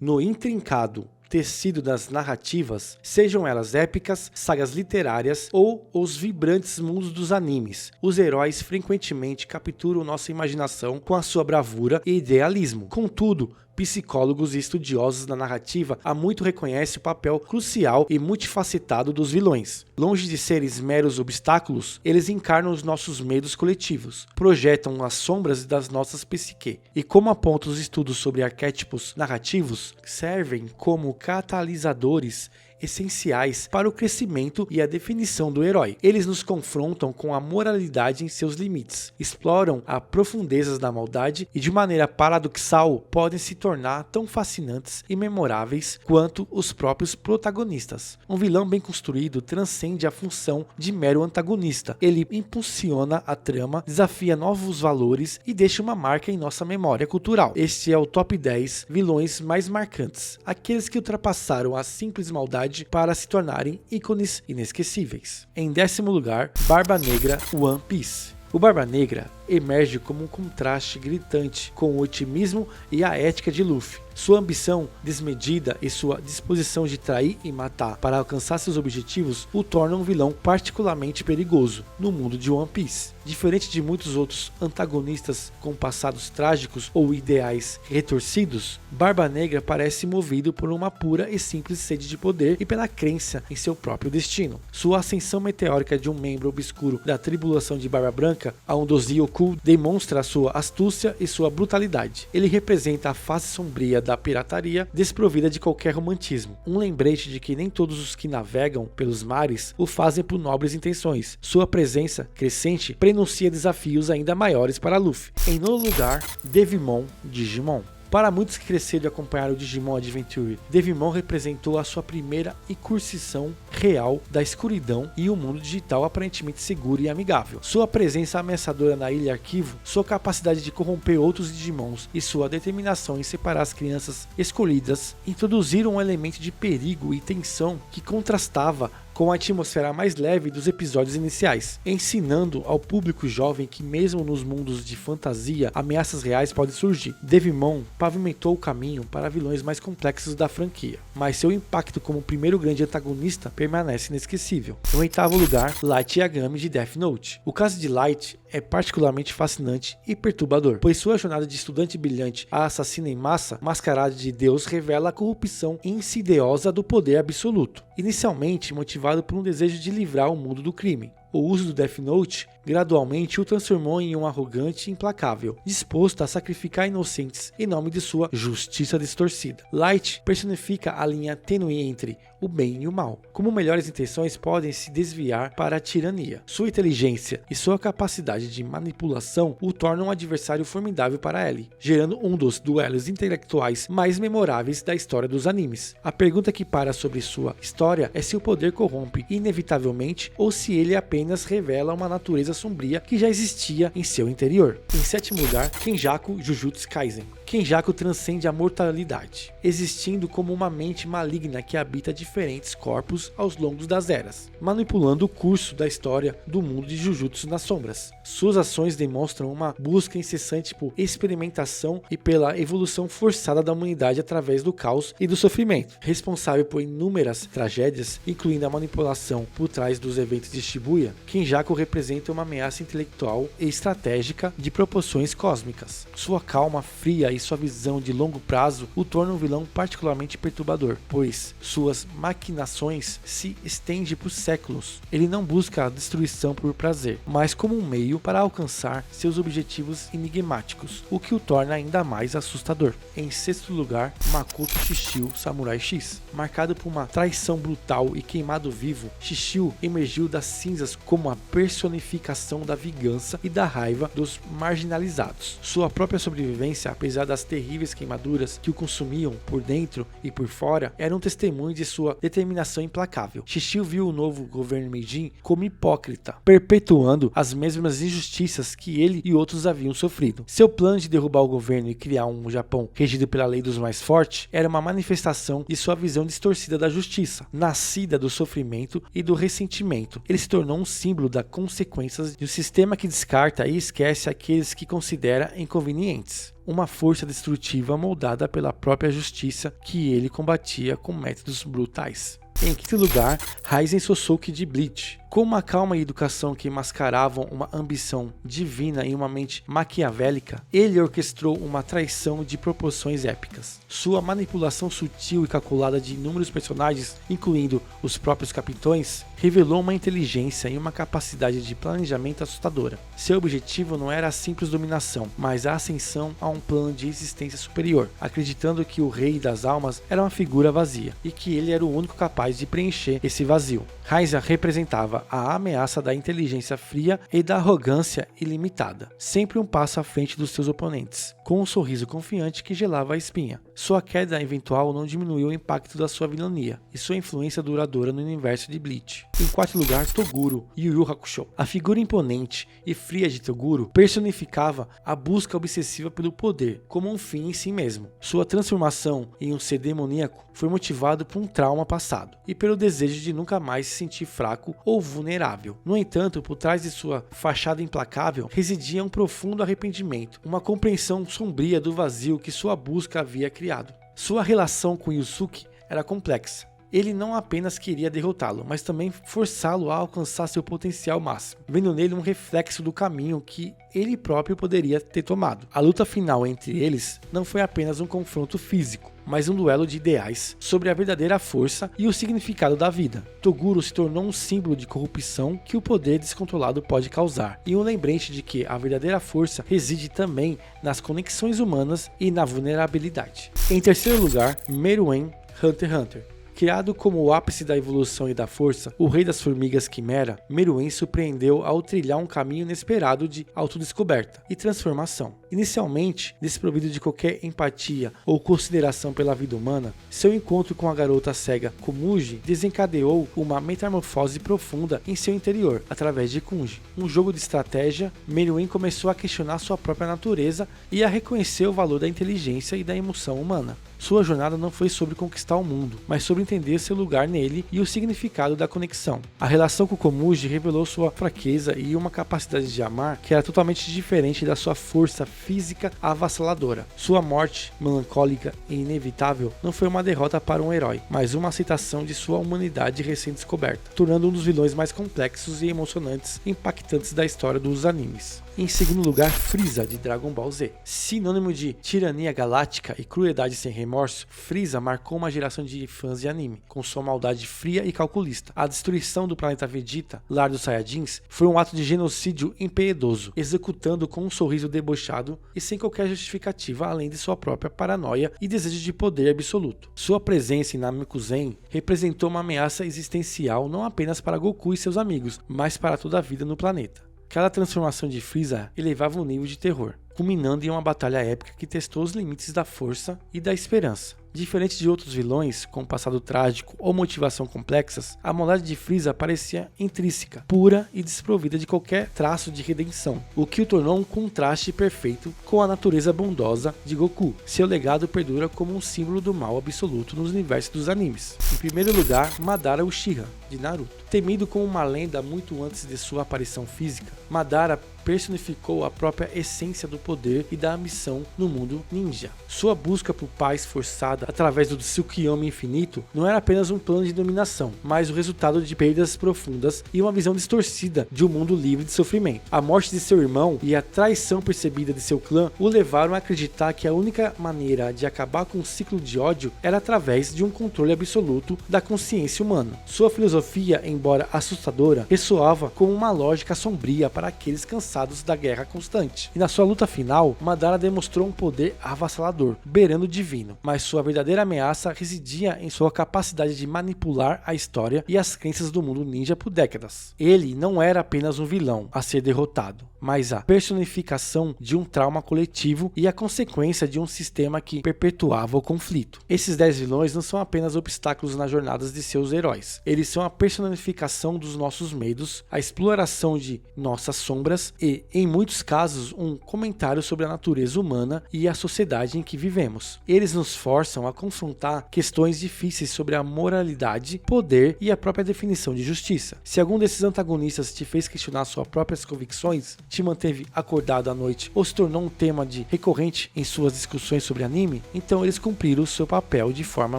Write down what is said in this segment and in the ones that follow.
No intrincado tecido das narrativas, sejam elas épicas, sagas literárias ou os vibrantes mundos dos animes, os heróis frequentemente capturam nossa imaginação com a sua bravura e idealismo. Contudo, psicólogos e estudiosos da narrativa há muito reconhecem o papel crucial e multifacetado dos vilões. Longe de serem meros obstáculos, eles encarnam os nossos medos coletivos, projetam as sombras das nossas psique, e como apontam os estudos sobre arquétipos narrativos, servem como catalisadores essenciais para o crescimento e a definição do herói. Eles nos confrontam com a moralidade em seus limites, exploram as profundezas da maldade e de maneira paradoxal podem se tornar tão fascinantes e memoráveis quanto os próprios protagonistas. Um vilão bem construído transcende a função de mero antagonista. Ele impulsiona a trama, desafia novos valores e deixa uma marca em nossa memória cultural. Este é o top 10 vilões mais marcantes, aqueles que ultrapassaram a simples maldade para se tornarem ícones inesquecíveis. Em 10º lugar, Barba Negra One Piece. O Barba Negra emerge como um contraste gritante com o otimismo e a ética de Luffy. Sua ambição desmedida e sua disposição de trair e matar para alcançar seus objetivos o tornam um vilão particularmente perigoso no mundo de One Piece. Diferente de muitos outros antagonistas com passados trágicos ou ideais retorcidos, Barba Negra parece movido por uma pura e simples sede de poder e pela crença em seu próprio destino. Sua ascensão meteórica de um membro obscuro da tribulação de Barba Branca a um dos Yonkou demonstra sua astúcia e sua brutalidade. Ele representa a face sombria da pirataria, desprovida de qualquer romantismo. Um lembrete de que nem todos os que navegam pelos mares o fazem por nobres intenções. Sua presença crescente prenuncia desafios ainda maiores para Luffy. Em nono lugar, Devimon Digimon. Para muitos que cresceram e acompanharam o Digimon Adventure, Devimon representou a sua primeira incursão real da escuridão e um mundo digital aparentemente seguro e amigável. Sua presença ameaçadora na Ilha Arquivo, sua capacidade de corromper outros Digimons e sua determinação em separar as crianças escolhidas introduziram um elemento de perigo e tensão que contrastava com a atmosfera mais leve dos episódios iniciais, ensinando ao público jovem que mesmo nos mundos de fantasia, ameaças reais podem surgir. Devimon pavimentou o caminho para vilões mais complexos da franquia, mas seu impacto como primeiro grande antagonista permanece inesquecível. Em 8º lugar, Light Yagami de Death Note. O caso de Light é particularmente fascinante e perturbador, pois sua jornada de estudante brilhante a assassino em massa, mascarado de Deus, revela a corrupção insidiosa do poder absoluto. Inicialmente motivado por um desejo de livrar o mundo do crime, o uso do Death Note gradualmente o transformou em um arrogante e implacável, disposto a sacrificar inocentes em nome de sua justiça distorcida. Light personifica a linha tênue entre o bem e o mal, como melhores intenções podem se desviar para a tirania. Sua inteligência e sua capacidade de manipulação o tornam um adversário formidável para Ellie, gerando um dos duelos intelectuais mais memoráveis da história dos animes. A pergunta que para sobre sua história é se o poder corrompe inevitavelmente ou se ele apenas revela uma natureza sombria que já existia em seu interior. Em 7º lugar, Kenjaku Jujutsu Kaisen. Kenjaku transcende a mortalidade, existindo como uma mente maligna que habita diferentes corpos aos longos das eras, manipulando o curso da história do mundo de Jujutsu nas sombras. Suas ações demonstram uma busca incessante por experimentação e pela evolução forçada da humanidade através do caos e do sofrimento. Responsável por inúmeras tragédias, incluindo a manipulação por trás dos eventos de Shibuya, Kenjaku representa uma ameaça intelectual e estratégica de proporções cósmicas. Sua calma fria e sua visão de longo prazo o tornam um vilão particularmente perturbador, pois suas maquinações se estendem por séculos. Ele não busca a destruição por prazer, mas como um meio para alcançar seus objetivos enigmáticos, o que o torna ainda mais assustador. Em 6º lugar, Makoto Shishio Samurai X. Marcado por uma traição brutal e queimado vivo, Shishio emergiu das cinzas como a personificação da vingança e da raiva dos marginalizados. Sua própria sobrevivência, apesar das terríveis queimaduras que o consumiam por dentro e por fora, era um testemunho de sua determinação implacável. Shishio viu o novo governo Meijin como hipócrita, perpetuando as mesmas injustiças que ele e outros haviam sofrido. Seu plano de derrubar o governo e criar um Japão regido pela lei dos mais fortes era uma manifestação de sua visão distorcida da justiça, nascida do sofrimento e do ressentimento. Ele se tornou um símbolo das consequências de um sistema que descarta e esquece aqueles que considera inconvenientes. uma força destrutiva moldada pela própria justiça que ele combatia com métodos brutais. Em quinto lugar, Raizen Sosuke de Bleach. Com uma calma e educação que mascaravam uma ambição divina e uma mente maquiavélica, ele orquestrou uma traição de proporções épicas. Sua manipulação sutil e calculada de inúmeros personagens, incluindo os próprios capitães, revelou uma inteligência e uma capacidade de planejamento assustadora. Seu objetivo não era a simples dominação, mas a ascensão a um plano de existência superior, acreditando que o Rei das Almas era uma figura vazia e que ele era o único capaz de preencher esse vazio. Raizen representava a ameaça da inteligência fria e da arrogância ilimitada, sempre um passo à frente dos seus oponentes, com um sorriso confiante que gelava a espinha. Sua queda eventual não diminuiu o impacto da sua vilania e sua influência duradoura no universo de Bleach. Em quarto lugar, Toguro, Yu Yu Hakusho. A figura imponente e fria de Toguro personificava a busca obsessiva pelo poder como um fim em si mesmo. Sua transformação em um ser demoníaco foi motivado por um trauma passado e pelo desejo de nunca mais se sentir fraco ou vulnerável. No entanto, por trás de sua fachada implacável residia um profundo arrependimento, uma compreensão sombria do vazio que sua busca havia criado. Sua relação com Yusuke era complexa. Ele não apenas queria derrotá-lo, mas também forçá-lo a alcançar seu potencial máximo, vendo nele um reflexo do caminho que ele próprio poderia ter tomado. A luta final entre eles não foi apenas um confronto físico, mas um duelo de ideais sobre a verdadeira força e o significado da vida. Toguro se tornou um símbolo de corrupção que o poder descontrolado pode causar, e um lembrete de que a verdadeira força reside também nas conexões humanas e na vulnerabilidade. Em terceiro lugar, Meruem, Hunter x Hunter. Criado como o ápice da evolução e da força, o rei das formigas Quimera, Meruem surpreendeu ao trilhar um caminho inesperado de autodescoberta e transformação. Inicialmente, desprovido de qualquer empatia ou consideração pela vida humana, seu encontro com a garota cega Komuji desencadeou uma metamorfose profunda em seu interior, através de Kunji. Um jogo de estratégia, Meruem começou a questionar sua própria natureza e a reconhecer o valor da inteligência e da emoção humana. Sua jornada não foi sobre conquistar o mundo, mas sobre entender seu lugar nele e o significado da conexão. A relação com Komuji revelou sua fraqueza e uma capacidade de amar que era totalmente diferente da sua força física avassaladora. Sua morte, melancólica e inevitável, não foi uma derrota para um herói, mas uma aceitação de sua humanidade recém-descoberta, tornando um dos vilões mais complexos e emocionantes e impactantes da história dos animes. Em segundo lugar, Frieza, de Dragon Ball Z. Sinônimo de tirania galáctica e crueldade sem remorso, Frieza marcou uma geração de fãs de anime, com sua maldade fria e calculista. A destruição do planeta Vegeta, lar dos Saiyajins, foi um ato de genocídio impiedoso, executando com um sorriso debochado e sem qualquer justificativa além de sua própria paranoia e desejo de poder absoluto. Sua presença em Namekusen representou uma ameaça existencial não apenas para Goku e seus amigos, mas para toda a vida no planeta. Cada transformação de Frieza elevava um nível de terror, culminando em uma batalha épica que testou os limites da força e da esperança. Diferente de outros vilões com passado trágico ou motivação complexas, a maldade de Frieza parecia intrínseca, pura e desprovida de qualquer traço de redenção, o que o tornou um contraste perfeito com a natureza bondosa de Goku. Seu legado perdura como um símbolo do mal absoluto nos universos dos animes. Em primeiro lugar, Madara Uchiha, de Naruto. Temido como uma lenda muito antes de sua aparição física, Madara personificou a própria essência do poder e da ambição no mundo ninja. Sua busca por paz forçada através do Tsukiyomi infinito não era apenas um plano de dominação, mas o resultado de perdas profundas e uma visão distorcida de um mundo livre de sofrimento. A morte de seu irmão e a traição percebida de seu clã o levaram a acreditar que a única maneira de acabar com um ciclo de ódio era através de um controle absoluto da consciência humana. Sua filosofia, embora assustadora, ressoava como uma lógica sombria para aqueles cansados da guerra constante. E na sua luta final, Madara demonstrou um poder avassalador, beirando o divino, mas sua verdadeira ameaça residia em sua capacidade de manipular a história e as crenças do mundo ninja por décadas. Ele não era apenas um vilão a ser derrotado, mas a personificação de um trauma coletivo e a consequência de um sistema que perpetuava o conflito. Esses 10 vilões não são apenas obstáculos nas jornadas de seus heróis, eles são a personificação dos nossos medos, a exploração de nossas sombras e, em muitos casos, um comentário sobre a natureza humana e a sociedade em que vivemos. Eles nos forçam começam a confrontar questões difíceis sobre a moralidade, poder e a própria definição de justiça. Se algum desses antagonistas te fez questionar suas próprias convicções, te manteve acordado à noite ou se tornou um tema recorrente em suas discussões sobre anime, então eles cumpriram o seu papel de forma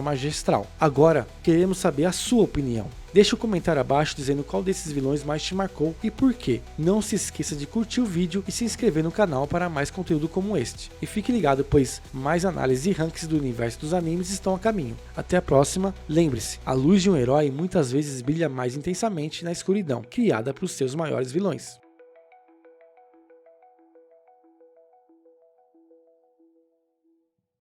magistral. Agora, queremos saber a sua opinião. Deixe um comentário abaixo dizendo qual desses vilões mais te marcou e por quê. Não se esqueça de curtir o vídeo e se inscrever no canal para mais conteúdo como este. E fique ligado, pois mais análises e rankings do universo dos animes estão a caminho. Até a próxima. Lembre-se, a luz de um herói muitas vezes brilha mais intensamente na escuridão criada pelos seus maiores vilões.